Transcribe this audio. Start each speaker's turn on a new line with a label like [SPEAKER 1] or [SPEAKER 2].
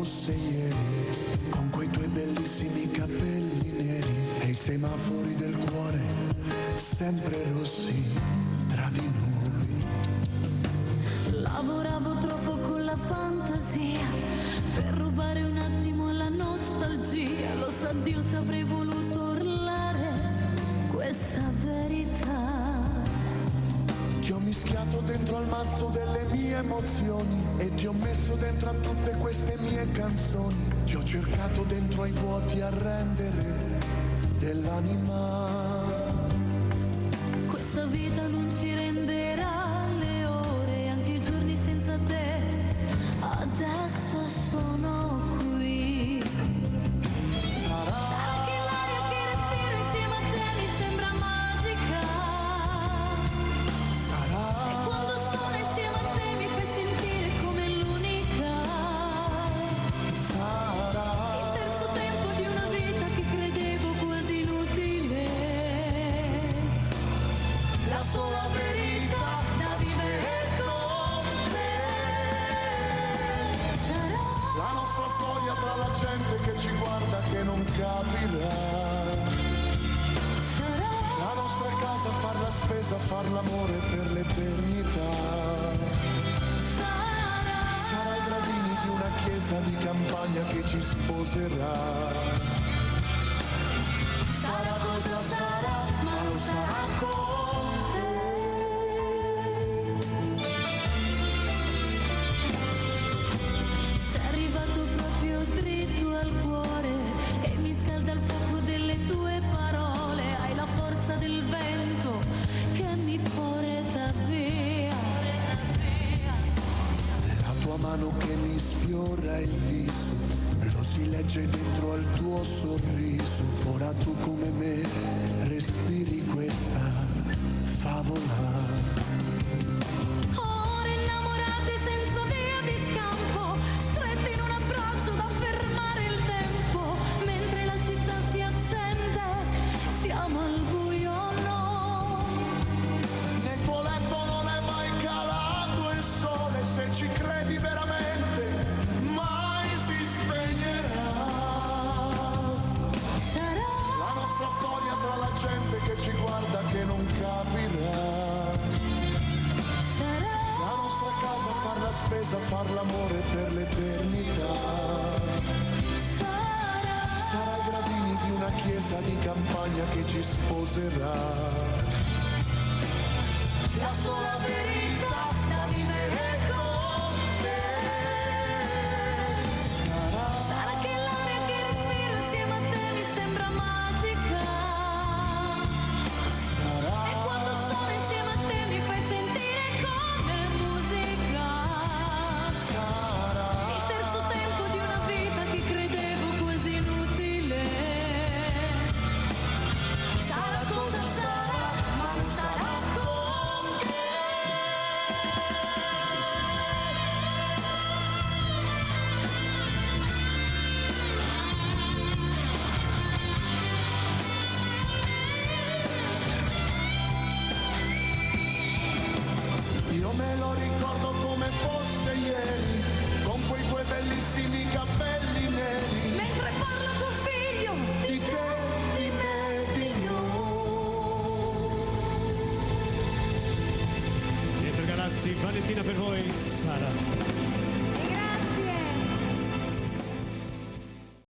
[SPEAKER 1] fosse ieri, con quei tuoi bellissimi capelli neri e i semafori del cuore sempre rossi tra di noi.
[SPEAKER 2] Lavoravo troppo con la fantasia per rubare un attimo la nostalgia. Lo sa Dio se avrei voluto urlare questa verità.
[SPEAKER 1] Ti ho mischiato dentro al mazzo delle mie emozioni e ti ho messo dentro a tutte queste mie canzoni. Ti ho cercato dentro ai vuoti a rendere dell'anima.
[SPEAKER 2] Questa vita non ci renderà le ore, anche i giorni senza te adesso sono qui. Sarà che l'aria che respiro insieme a te mi sembra magica. E quando sono insieme a te mi fai sentire come l'unica. Il terzo tempo di una vita che credevo quasi inutile. La sola verità da vivere con te. Sarà
[SPEAKER 1] la nostra storia tra la gente che ci guarda che non capirà. La nostra casa, far la spesa, far l'amore per l'eternità. Sarà i gradini di una chiesa di campagna che ci sposerà. Sarà cosa sarà, ma lo sarà con te.
[SPEAKER 2] sei arrivato proprio dritto al cuore e mi scalda il fuoco delle tue parole. Hai la forza del vento che mi porta via.
[SPEAKER 1] La tua mano che mi sfiora il viso, lo si legge dentro al tuo sorriso. Ora tu come me respiri questa favola.
[SPEAKER 2] Ore innamorate senza via di scampo, strette in un abbraccio da fermare il tempo. Mentre la città si accende, siamo al buio, no.
[SPEAKER 1] Nel tuo letto non è mai calato il sole, se ci credi veramente mai si spegnerà.
[SPEAKER 2] Sarà
[SPEAKER 1] La nostra storia tra la gente che ci guarda che non capirà. La nostra casa, far la spesa, far l'amore per l'eternità. Sarà i gradini di una chiesa di campagna che ci sposerà.
[SPEAKER 2] la sola verità da vivere con te. Sarà che l'aria che respiro insieme a te mi sembra magica. E quando sono insieme a te mi fai sentire come musica. Il terzo tempo di una vita che credevo quasi inutile. Sarà cosa sarà, ma non sarà con te.
[SPEAKER 1] Io me lo ricordo come fosse ieri, con quei tuoi bellissimi capelli neri.
[SPEAKER 2] Mentre parla tuo figlio
[SPEAKER 1] Di te, di me, di noi.
[SPEAKER 3] Pietro Galassi, Valentina per voi, Sara.